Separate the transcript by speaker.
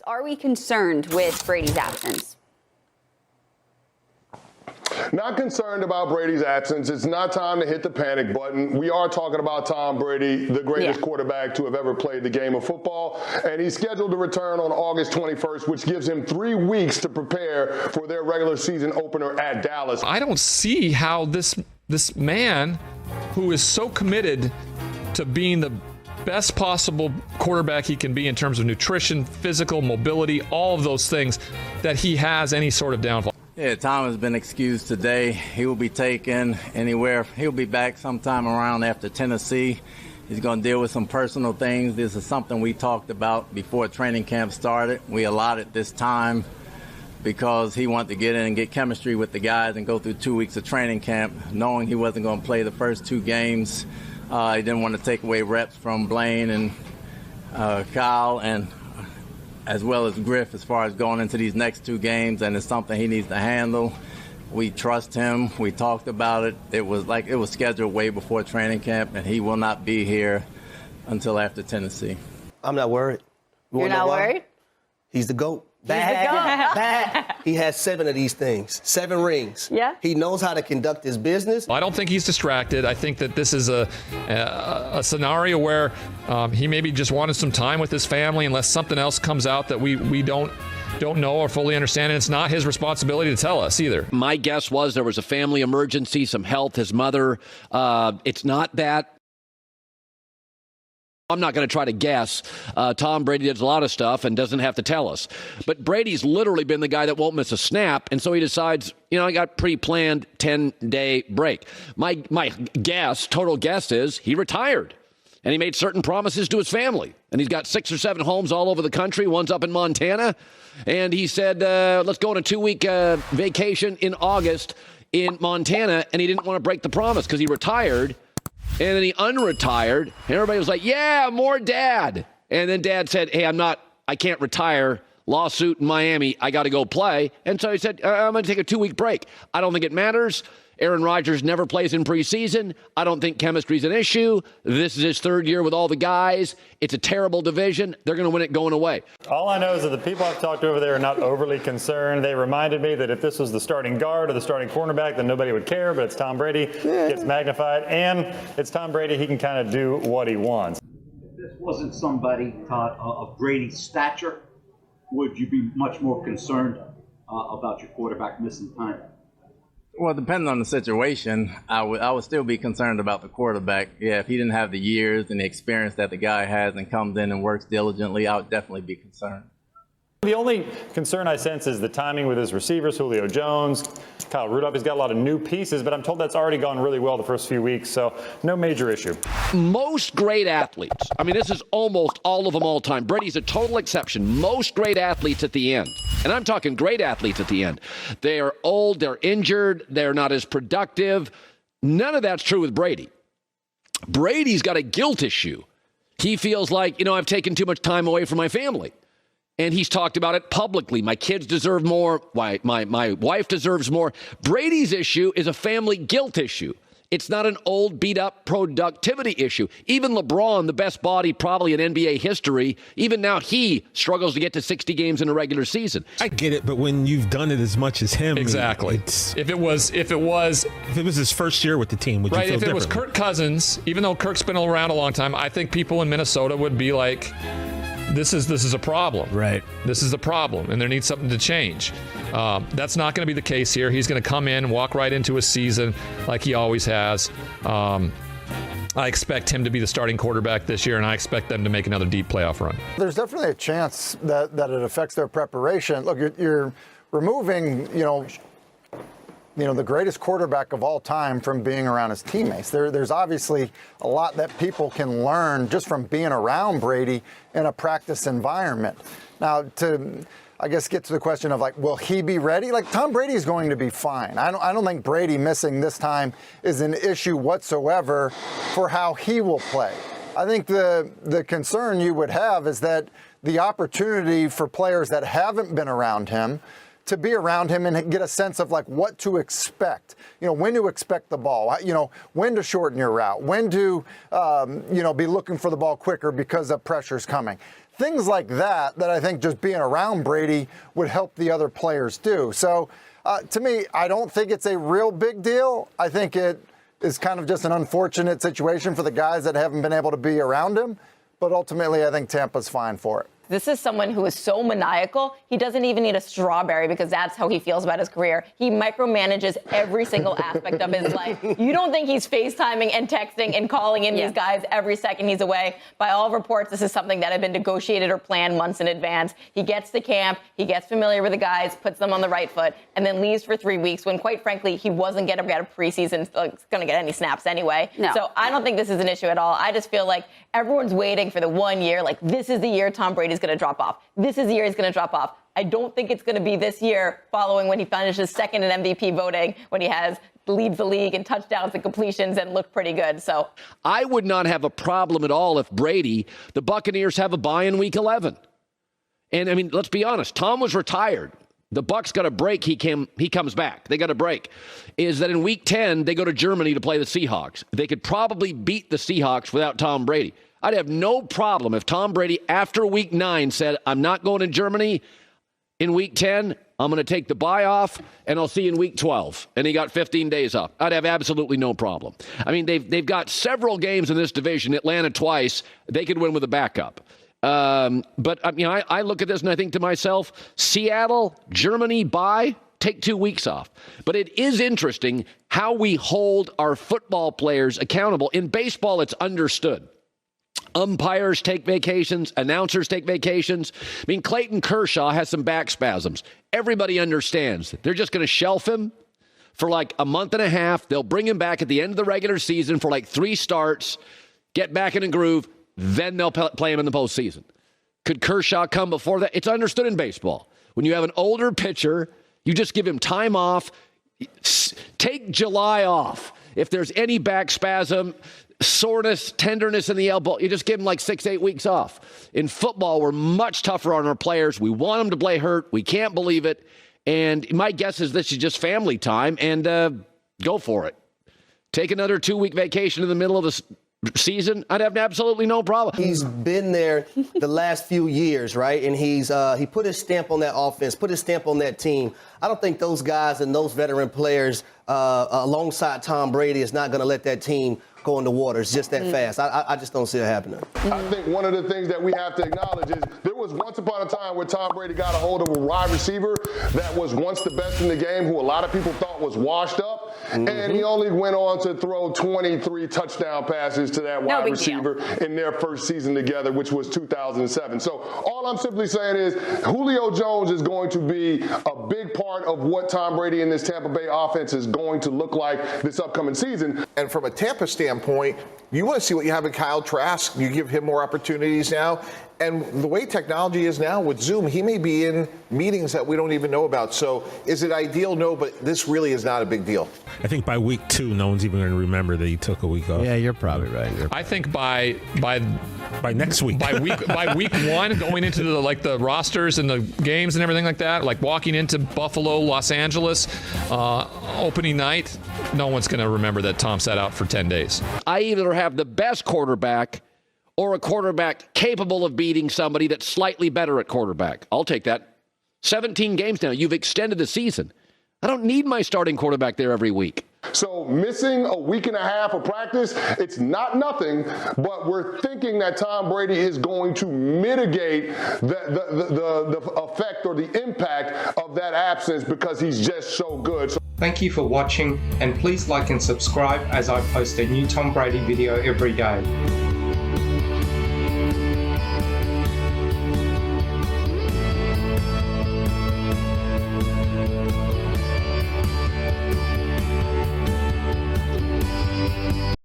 Speaker 1: are we concerned with Brady's absence?
Speaker 2: Not concerned about Brady's absence. It's not time to hit the panic button. We are talking about Tom Brady, the greatest quarterback to have ever played the game of football, and he's scheduled to return on August 21st, which gives him 3 weeks to prepare for their regular season opener at Dallas.
Speaker 3: I don't see how this man, who is so committed to being the best possible quarterback he can be in terms of nutrition, physical mobility, all of those things, that he has any sort of downfall.
Speaker 4: Yeah, Tom has been excused today. He will be taken anywhere. He'll be back sometime around after Tennessee. He's going to deal with some personal things. This is something we talked about before training camp started. We allotted this time because he wanted to get in and get chemistry with the guys and go through 2 weeks of training camp, knowing he wasn't going to play the first 2 games. He didn't want to take away reps from Blaine and Kyle, and as well as Griff, as far as going into these next 2 games, and it's something he needs to handle. We trust him. We talked about it. It was scheduled way before training camp, and he will not be here until after Tennessee.
Speaker 5: I'm not worried.
Speaker 1: You're not worried?
Speaker 5: He's the GOAT. Bad. He has 7 of these things, 7 rings.
Speaker 1: Yeah.
Speaker 5: He knows how to conduct his business.
Speaker 3: I don't think he's distracted. I think that this is a scenario where he maybe just wanted some time with his family, unless something else comes out that we don't know or fully understand. And it's not his responsibility to tell us either.
Speaker 6: My guess was there was a family emergency, some health, his mother. It's not that. I'm not going to try to guess. Tom Brady does a lot of stuff and doesn't have to tell us. But Brady's literally been the guy that won't miss a snap, and so he decides, I got pre-planned 10-day break. My guess, total guess, is he retired, and he made certain promises to his family. And he's got 6 or 7 homes all over the country. One's up in Montana. And he said, let's go on a 2-week vacation in August in Montana, and he didn't want to break the promise because he retired. And then he unretired, and everybody was like, yeah, more Dad. And then Dad said, hey, I can't retire. Lawsuit in Miami. I got to go play. And so he said, I'm going to take a 2-week break. I don't think it matters. Aaron Rodgers never plays in preseason. I don't think chemistry's an issue. This is his 3rd year with all the guys. It's a terrible division. They're going to win it going away.
Speaker 7: All I know is that the people I've talked to over there are not overly concerned. They reminded me that if this was the starting guard or the starting cornerback, then nobody would care. But it's Tom Brady. It's magnified. And it's Tom Brady. He can kind of do what he wants.
Speaker 8: If this wasn't somebody, Todd, of Brady's stature, would you be much more concerned about your quarterback missing time?
Speaker 4: Well, depending on the situation, I would still be concerned about the quarterback. Yeah, if he didn't have the years and the experience that the guy has and comes in and works diligently, I would definitely be concerned.
Speaker 7: The only concern I sense is the timing with his receivers, Julio Jones, Kyle Rudolph. He's got a lot of new pieces, but I'm told that's already gone really well the first few weeks, so no major issue.
Speaker 6: Most great athletes, this is almost all of them all time. Brady's a total exception. Most great athletes at the end, and I'm talking great athletes at the end, they are old, they're injured, they're not as productive. None of that's true with Brady. Brady's got a guilt issue. He feels like, I've taken too much time away from my family. And he's talked about it publicly. My kids deserve more. My wife deserves more. Brady's issue is a family guilt issue. It's not an old, beat-up productivity issue. Even LeBron, the best body probably in NBA history, even now he struggles to get to 60 games in a regular season.
Speaker 9: I get it, but when you've done it as much as him,
Speaker 3: exactly. If it was
Speaker 9: his first year with the team, would you feel
Speaker 3: if it was Kirk Cousins, even though Kirk's been around a long time, I think people in Minnesota would be like, This is a problem.
Speaker 9: Right.
Speaker 3: This is a problem, and there needs something to change. That's not going to be the case here. He's going to come in, walk right into a season like he always has. I expect him to be the starting quarterback this year, and I expect them to make another deep playoff run.
Speaker 10: There's definitely a chance that it affects their preparation. Look, you're removing, the greatest quarterback of all time from being around his teammates. There's obviously a lot that people can learn just from being around Brady in a practice environment. Now, to, I guess, get to the question of, will he be ready? Tom Brady is going to be fine. I don't think Brady missing this time is an issue whatsoever for how he will play. I think the concern you would have is that the opportunity for players that haven't been around him to be around him and get a sense of what to expect, when to expect the ball, when to shorten your route, when to, be looking for the ball quicker because the pressure's coming. things like that I think just being around Brady would help the other players do. So to me, I don't think it's a real big deal. I think it is kind of just an unfortunate situation for the guys that haven't been able to be around him. But ultimately, I think Tampa's fine for it.
Speaker 11: This is someone who is so maniacal, he doesn't even need a strawberry because that's how he feels about his career. He micromanages every single aspect of his life. You don't think he's FaceTiming and texting and calling in these guys every second he's away. By all reports, this is something that had been negotiated or planned months in advance. He gets to camp, he gets familiar with the guys, puts them on the right foot, and then leaves for 3 weeks when, quite frankly, he wasn't going to get a preseason, going to get any snaps anyway.
Speaker 1: No.
Speaker 11: So I don't think this is an issue at all. I just feel like everyone's waiting for the 1 year, like this is the year Tom Brady's going to drop off. This is the year he's going to drop off. I don't think it's going to be this year following when he finishes second in MVP voting, when he leads the league in touchdowns and completions and looked pretty good. So
Speaker 6: I would not have a problem at all if Brady, the Buccaneers have a bye in week 11. And I mean, let's be honest. Tom was retired. The Bucs got a break. He comes back. They got a break. Is that in week 10, they go to Germany to play the Seahawks. They could probably beat the Seahawks without Tom Brady. I'd have no problem if Tom Brady, after week 9, said, I'm not going to Germany in week 10. I'm going to take the bye off, and I'll see you in week 12. And he got 15 days off. I'd have absolutely no problem. I mean, they've got several games in this division. Atlanta twice. They could win with a backup. But I look at this and I think to myself, Seattle, Germany, bye, take 2 weeks off. But it is interesting how we hold our football players accountable. In baseball, it's understood. Umpires take vacations. Announcers take vacations. I mean, Clayton Kershaw has some back spasms. Everybody understands. They're just going to shelf him for like a month and a half. They'll bring him back at the end of the regular season for like 3 starts, get back in a groove. Then they'll play him in the postseason. Could Kershaw come before that? It's understood in baseball. When you have an older pitcher, you just give him time off. Take July off. If there's any back spasm, soreness, tenderness in the elbow, you just give them like 6-8 weeks off. In football, we're much tougher on our players. We want them to play hurt. We can't believe it. And my guess is this is just family time, and go for it. Take another 2-week vacation in the middle of the season. I'd have absolutely no problem.
Speaker 5: He's been there the last few years, right? And he put his stamp on that offense, put his stamp on that team. I don't think those guys and those veteran players alongside Tom Brady is not going to let that team go in the water. It's just that fast. I just don't see it happening.
Speaker 2: I think one of the things that we have to acknowledge is there was once upon a time where Tom Brady got a hold of a wide receiver that was once the best in the game, who a lot of people thought was washed up, and he only went on to throw 23 touchdown passes to that wide receiver in their first season together, which was 2007. So all I'm simply saying is Julio Jones is going to be a big part of what Tom Brady and this Tampa Bay offense is going to look like this upcoming season.
Speaker 12: And from a Tampa standpoint, you want to see what you have in Kyle Trask. You give him more opportunities now. And the way technology is now with Zoom, he may be in meetings that we don't even know about. So is it ideal? No, but this really is not a big deal.
Speaker 9: I think by week 2, no one's even going to remember that he took a week off.
Speaker 13: Yeah, you're probably right.
Speaker 3: I think by
Speaker 9: next week,
Speaker 3: by week 1, going into the rosters and the games and everything like that, like walking into Buffalo, Los Angeles, opening night, no one's going to remember that Tom sat out for 10 days.
Speaker 6: I either have the best quarterback or a quarterback capable of beating somebody that's slightly better at quarterback. I'll take that. 17 games now. You've extended the season. I don't need my starting quarterback there every week.
Speaker 2: So missing a week and a half of practice, it's not nothing, but we're thinking that Tom Brady is going to mitigate the effect or the impact of that absence because he's just so good.
Speaker 14: Thank you for watching, and please like and subscribe as I post a new Tom Brady video every day.